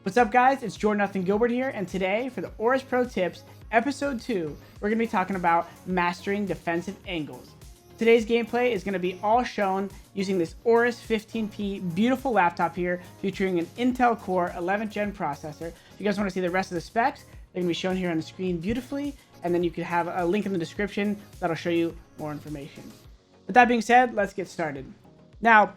What's up, guys? It's n0thing Gilbert here, and today for the AORUS Pro Tips, episode 2, we're going to be talking about mastering defensive angles. Today's gameplay is going to be all shown using this AORUS 15P beautiful laptop here, featuring an Intel Core 11th Gen processor. If you guys want to see the rest of the specs, they're going to be shown here on the screen beautifully, and then you can have a link in the description that'll show you more information. With that being said, let's get started. Now,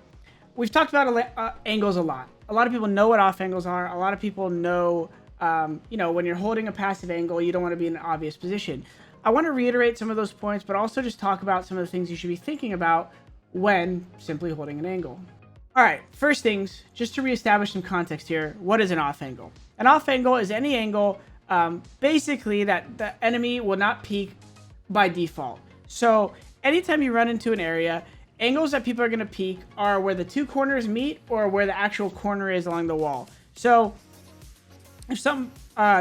we've talked about angles a lot. A lot of people know what off angles are. A lot of people know, when you're holding a passive angle, you don't want to be in an obvious position. I want to reiterate some of those points, but also just talk about some of the things you should be thinking about when simply holding an angle. All right, first things, just to reestablish some context here, what is an off angle? An off angle is any angle, basically, that the enemy will not peek by default. So anytime you run into an area, angles that people are going to peek are where the two corners meet or where the actual corner is along the wall. So if some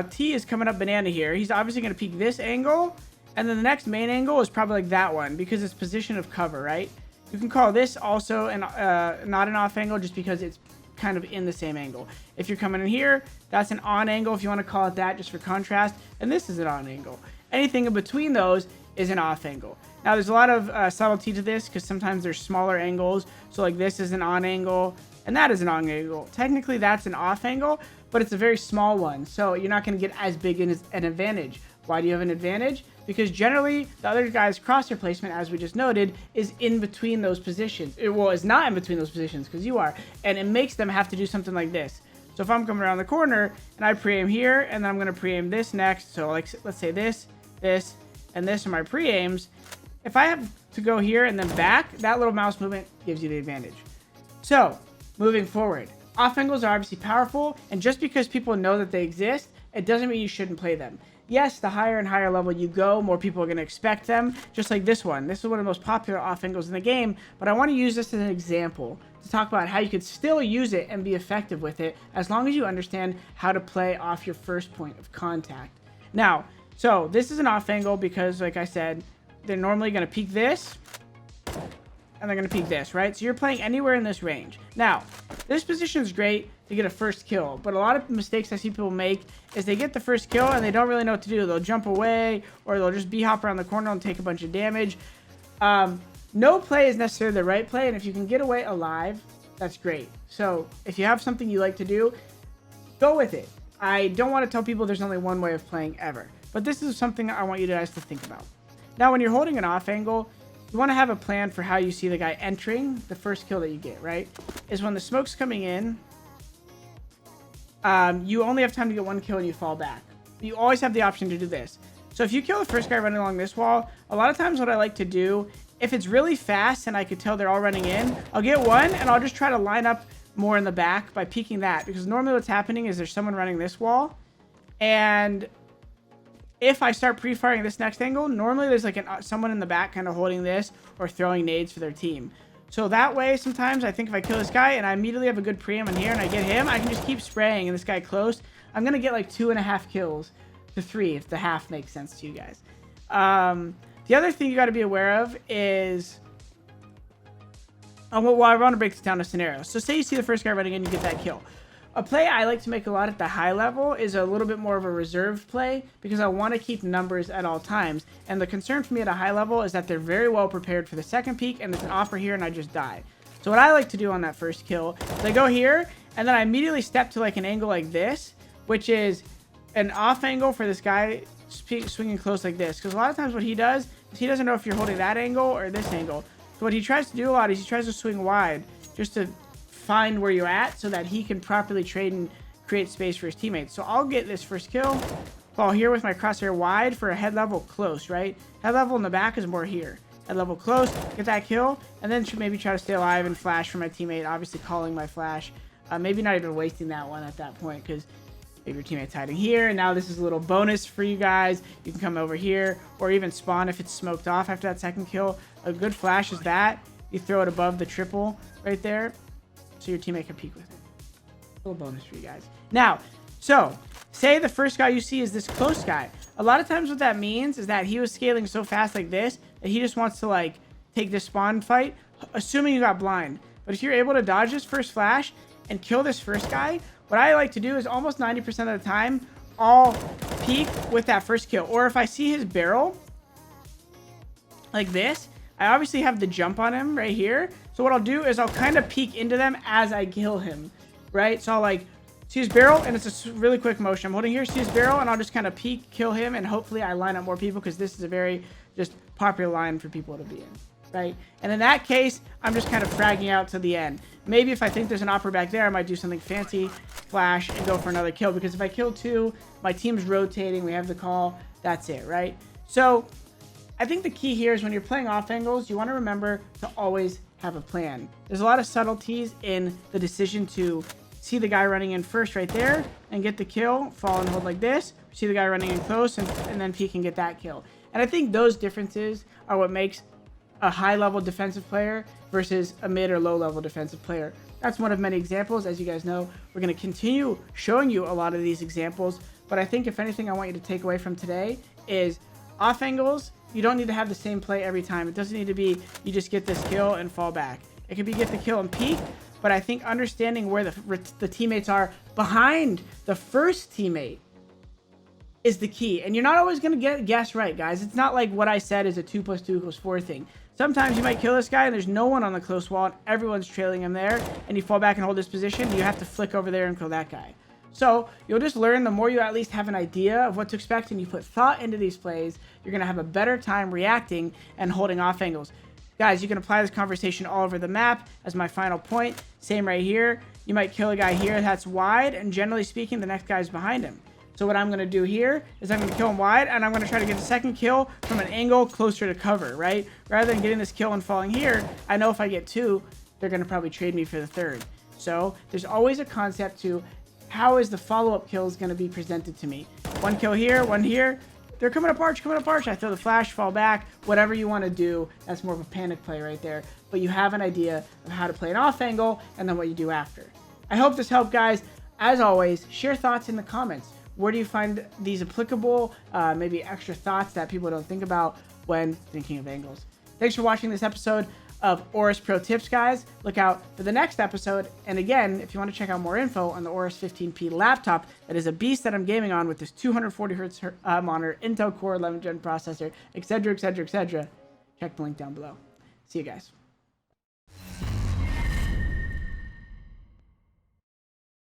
T is coming up banana here, he's obviously going to peek this angle, and then the next main angle is probably like that one because it's position of cover, right? You can call this also not an off angle just because it's kind of in the same angle. If you're coming in here, that's an on angle if you want to call it that just for contrast, and this is an on angle. Anything in between those is an off angle. Now, there's a lot of subtlety to this because sometimes there's smaller angles. So like this is an on angle and that is an on angle. Technically, that's an off angle, but it's a very small one. So you're not going to get as big an advantage. Why do you have an advantage? Because generally, the other guy's crosshair placement, as we just noted, is in between those positions. It's not in between those positions because you are. And it makes them have to do something like this. So if I'm coming around the corner and I pre-aim here, and then I'm going to pre-aim this next. So like, let's say this, and this are my pre-aims. If I have to go here and then back, that little mouse movement gives you the advantage. So, moving forward, off angles are obviously powerful, and just because people know that they exist, it doesn't mean you shouldn't play them. Yes, the higher and higher level you go, more people are going to expect them, just like this one. This is one of the most popular off angles in the game, but I want to use this as an example to talk about how you could still use it and be effective with it, as long as you understand how to play off your first point of contact. Now, so this is an off angle because, like I said, they're normally going to peek this, and they're going to peek this, right? So you're playing anywhere in this range. Now, this position is great to get a first kill, but a lot of mistakes I see people make is they get the first kill and they don't really know what to do. They'll jump away, or they'll just b-hop around the corner and take a bunch of damage. No play is necessarily the right play, and if you can get away alive, that's great. So if you have something you like to do, go with it. I don't want to tell people there's only one way of playing ever, but this is something I want you guys to think about. Now, when you're holding an off angle, you want to have a plan for how you see the guy entering the first kill that you get, right? Is when the smoke's coming in, you only have time to get one kill and you fall back. You always have the option to do this. So if you kill the first guy running along this wall, a lot of times what I like to do, if it's really fast and I could tell they're all running in, I'll get one and I'll just try to line up more in the back by peeking that. Because normally what's happening is there's someone running this wall, and if I start pre-firing this next angle, normally there's like someone in the back kind of holding this or throwing nades for their team. So that way, sometimes I think if I kill this guy and I immediately have a good pre-aim in here and I get him, I can just keep spraying and this guy close. I'm going to get like 2.5 kills to 3 if the half makes sense to you guys. The other thing you got to be aware of is, I want to break this down to scenarios. So say you see the first guy running in, you get that kill. A play I like to make a lot at the high level is a little bit more of a reserved play because I want to keep numbers at all times. And the concern for me at a high level is that they're very well prepared for the second peek and there's an offer here and I just die. So what I like to do on that first kill is I go here and then I immediately step to like an angle like this, which is an off angle for this guy swinging close like this. Because a lot of times what he does is he doesn't know if you're holding that angle or this angle. So what he tries to do a lot is he tries to swing wide just to find where you're at so that he can properly trade and create space for his teammates. So I'll get this first kill, fall here with my crosshair wide for a head level close, right? Head level in the back is more here. Head level close, get that kill, and then should maybe try to stay alive and flash for my teammate, obviously calling my flash. Maybe not even wasting that one at that point because maybe your teammate's hiding here, and now this is a little bonus for you guys. You can come over here or even spawn if it's smoked off after that second kill. A good flash is that. You throw it above the triple right there, so your teammate can peek with it. A little bonus for you guys. Now, so say the first guy you see is this close guy. A lot of times what that means is that he was scaling so fast like this that he just wants to like take this spawn fight, assuming you got blind. But if you're able to dodge this first flash and kill this first guy, what I like to do is almost 90% of the time, I'll peek with that first kill. Or if I see his barrel, like this, I obviously have the jump on him right here. So what I'll do is I'll kind of peek into them as I kill him, right? So I'll like see his barrel, and it's a really quick motion. I'm holding here, see his barrel, and I'll just kind of peek, kill him, and hopefully I line up more people because this is a very just popular line for people to be in, right? And in that case, I'm just kind of fragging out to the end. Maybe if I think there's an opera back there, I might do something fancy, flash, and go for another kill. Because if I kill 2, my team's rotating, we have the call, that's it, right? So I think the key here is when you're playing off angles, you want to remember to always have a plan. There's a lot of subtleties in the decision to see the guy running in first right there and get the kill, fall and hold like this, see the guy running in close and then peek and get that kill. And I think those differences are what makes a high-level defensive player versus a mid or low-level defensive player. That's one of many examples. As you guys know, we're going to continue showing you a lot of these examples, but I think if anything I want you to take away from today is off angles. You don't need to have the same play every time. It doesn't need to be you just get this kill and fall back. It could be get the kill and peek, but I think understanding where the teammates are behind the first teammate is the key. And you're not always going to guess right, guys. It's not like what I said is a 2 + 2 = 4 thing. Sometimes you might kill this guy and there's no one on the close wall and everyone's trailing him there, and you fall back and hold this position. You have to flick over there and kill that guy. So you'll just learn the more you at least have an idea of what to expect and you put thought into these plays, you're going to have a better time reacting and holding off angles. Guys, you can apply this conversation all over the map as my final point. Same right here. You might kill a guy here that's wide, and generally speaking, the next guy's behind him. So what I'm going to do here is I'm going to kill him wide, and I'm going to try to get a second kill from an angle closer to cover, right? Rather than getting this kill and falling here, I know if I get 2, they're going to probably trade me for the 3rd. So there's always a concept to how is the follow-up kills going to be presented to me. 1 kill here, 1 here. They're coming up arch, I throw the flash, fall back, whatever you want to do. That's more of a panic play right there. But you have an idea of how to play an off angle and then what you do after. I hope this helped, guys. As always, share thoughts in the comments. Where do you find these applicable, maybe extra thoughts that people don't think about when thinking of angles? Thanks for watching this episode of AORUS Pro Tips, guys. Look out for the next episode. And again, if you want to check out more info on the AORUS 15P laptop, that is a beast that I'm gaming on with this 240 Hz monitor, Intel Core 11th Gen processor, etc., etc., etc., check the link down below. See you guys.